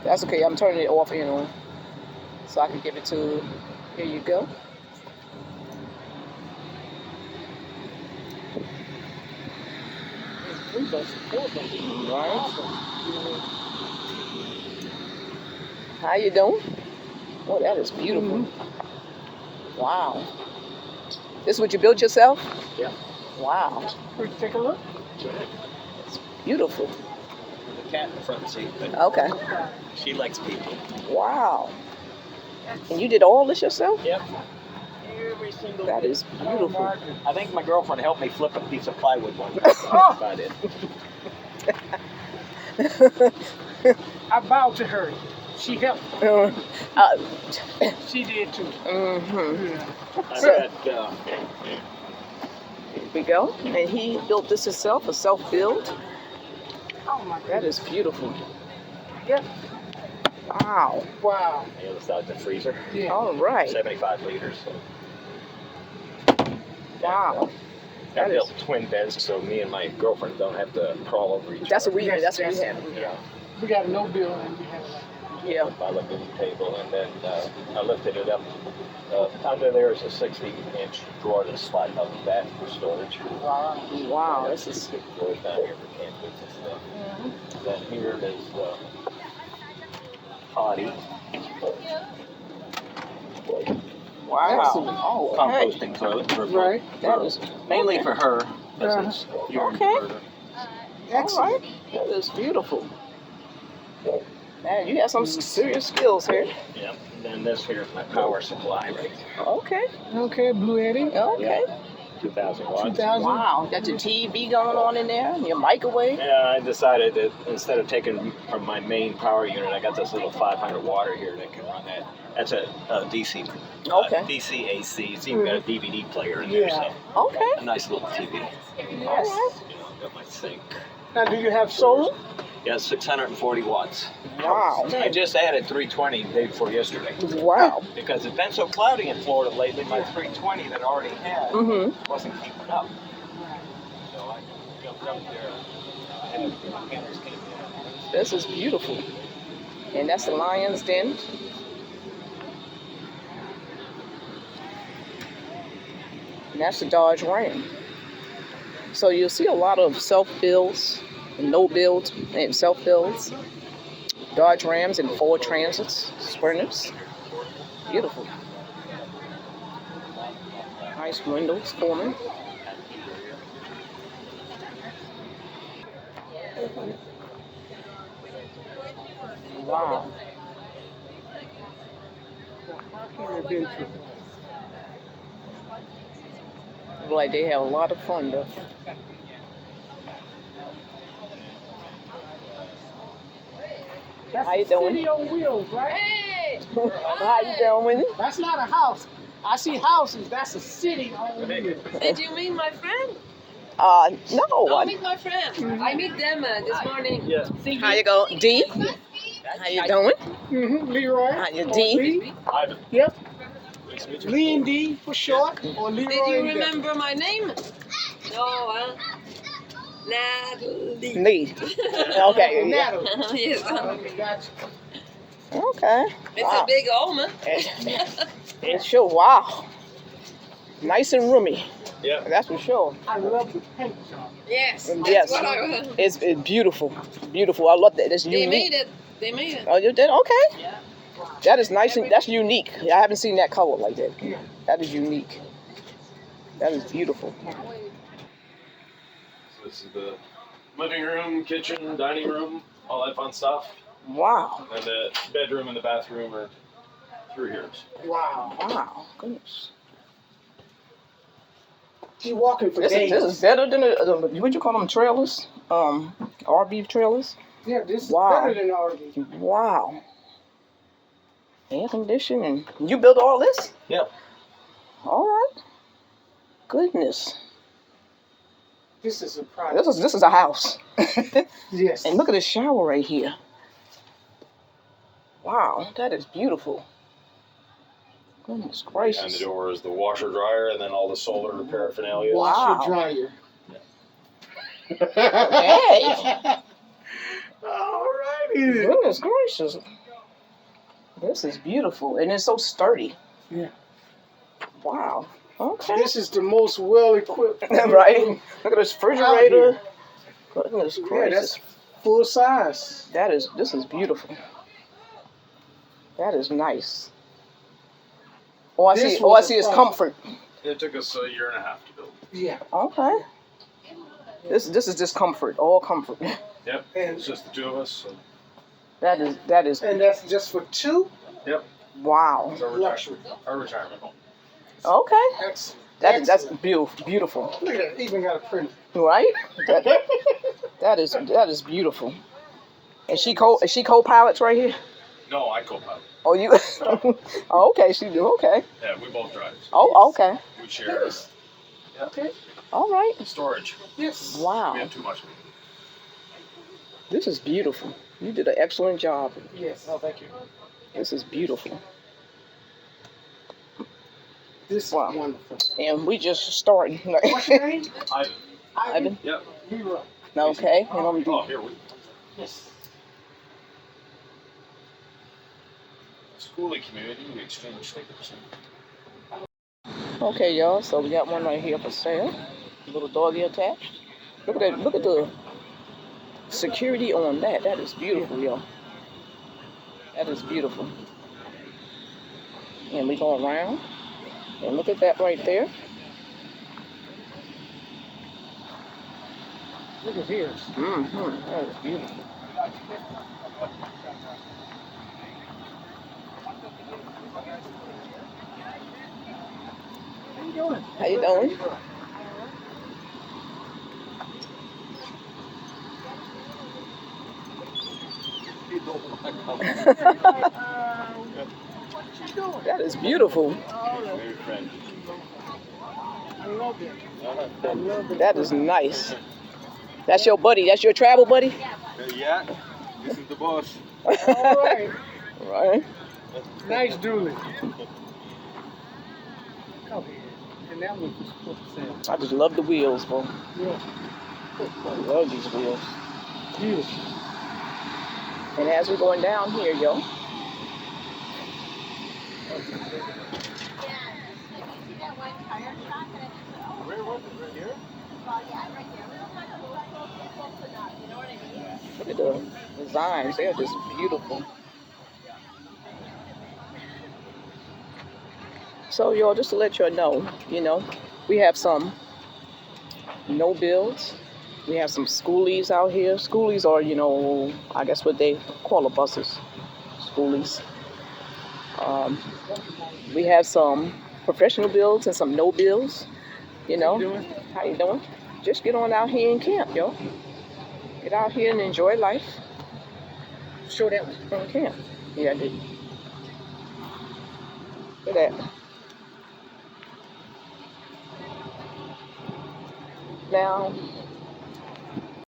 That's okay. I'm turning it off, so I can give it to. Here you go. Right. How you doing? Oh, that is beautiful. Wow. This is what you built yourself? Yeah. Wow. Can we take a look? It's beautiful. The cat in the front seat. But Okay. she likes people. Wow. And you did all this yourself? Yep. Every single That day. is beautiful. I think my girlfriend helped me flip a piece of plywood one time. That's about it. I bowed to her. She helped. She did too. Mm-hmm. Yeah. I've So- got, Here we go. And he built this himself, a self-build. Oh my That goodness. is beautiful. Yep. Wow. Wow. the other side of the freezer. Yeah. All right. 75 liters. So. Wow. I That built is- twin beds so me and my girlfriend don't have to crawl over each That's other. what we Yes, That's what we yes. have. Yeah. We got a no bill and we have Yeah. By the movie table, and then I lifted it up. Under there is a 60-inch drawer that slide up the back for storage. Wow. This is. Big drawers down here for canned goods and stuff. Then here is potty. Wow. Oh, okay. Composting toilet. For, Right. That is mainly for her. This is urine Okay. converter. all right. That is beautiful. Man, you have some serious skills here. Yeah. And then this here is my power supply right here. Okay. Okay, Blue Eddie. Okay. 2,000 watts. 2000. Wow. Got your TV going on in there, and your microwave. Yeah, I decided that instead of taking from my main power unit, I got this little 500 watt here that can run that. That's a DC. Okay. DC AC. It's even got a DVD player in there, Yeah. so Okay. a nice little TV. Yes. Got my sink. Now, do you have solar? Yeah, 640 watts. Wow. I just added 320 the day before yesterday. Wow. Because it's been so cloudy in Florida lately, my 320 that I already had Mm-hmm. wasn't keeping up. So I jumped up there. I had my cameras came in. This is beautiful. And that's the Lion's Den. And that's the Dodge Ram. So you'll see a lot of self-builds, no builds, and self-builds. Dodge Rams and Ford Transits, Sprinters. Beautiful. Nice windows for me. Wow. Look like they have a lot of fun though. That's How you the doing? City on wheels, right? Hey! How you doing? That's not a house. I see houses. That's a city on wheels. Did you meet my friend? No. I'll meet my friend. I meet them this morning. Yeah. How you go, D? How you doing? Mm-hmm. Leroy. How you, Or D? Lee. Ivan. Yep. Nice to meet you. Lee and D for short. Or Leroy Did you and Deborah. remember my name? No, Natalie. Lee. Okay. Yeah. Natalie. Yes. Okay, gotcha. Okay. It's Wow. a big home. It's sure. Wow. Nice and roomy. Yeah. That's for sure. I love the paint job. Yes. That's Yes. what I It's beautiful. Beautiful. I love that. It's They unique. made it. They made it. Oh, you did? Okay. Yeah. That is nice and that's unique. I haven't seen that color like that. That is unique. That is beautiful. So this is the living room, kitchen, dining room, all that fun stuff. Wow. And the bedroom and the bathroom are through here. Wow. Wow. Goodness. She's walking for This days. is better than what you call them trailers? RV trailers? Yeah, this is Wow. better than RV. Wow. Air conditioning. You built all this? Yep. All right. Goodness. This is a product. This is a house. Yes. And look at the shower right here. Wow, that is beautiful. Goodness Behind the gracious. door is the washer dryer and then all the solar paraphernalia. Wow. Washer dryer. Hey. Alrighty. Goodness gracious. This is beautiful. And it's so sturdy. Yeah. Wow. Okay. This is the most well equipped. Right? Look at this refrigerator. Goodness Yeah, gracious. that's full size. This is beautiful. That is nice. All I This see is was a comfort. It took us a year and a half to build. Yeah. Okay. This is just comfort, all comfort. Yep. And It's just the two of us. So. That is and that's just for two? Yep. wow. It's our retirement home. Okay. That's That's beautiful. Look at that. Even got a printer. Right? That is beautiful. Is she co-pilots right here? No, I co-pilot. Oh, you? Oh, okay, she do. Okay. Yeah, we both drive. Oh, okay. We share Okay. All right. storage. Yes. Wow. We have too much. This is beautiful. You did an excellent job. Yes. Oh, thank you. This is beautiful. This Wow. is wonderful. And we just starting. What's your name? Ivan. Ivan? Yep. Leroy. Okay. And I'm Oh, here we. Yes. Schooling community. We exchange stickers. okay, y'all. So we got one right here for sale. A little doggy attached. Look at that. Look at the security on that. That is beautiful, y'all. That is beautiful. And we go around. And look at that right there. Look at here. Mm-hmm. That is beautiful. How you doing? How you doing? What you doing? That is beautiful. Very friendly. I love it. I love it. That is nice. That's your buddy. That's your travel buddy? Yeah. This is the boss. All right. Right. Nice dude. Come here. And that was what you said. I just love the wheels, bro. Yeah. I love these wheels. Beautiful. And as we're going down here, yo. Where was it? Right here? Look at the designs. They are just beautiful. So, y'all, just to let y'all know, we have some no builds. We have some schoolies out here. Schoolies are, I guess what they call the buses. Schoolies. We have some professional builds and some no builds. How you doing? Just get on out here and camp, yo. Get out here and enjoy life. Show that on camp. Yeah, I did. Look at that. Now,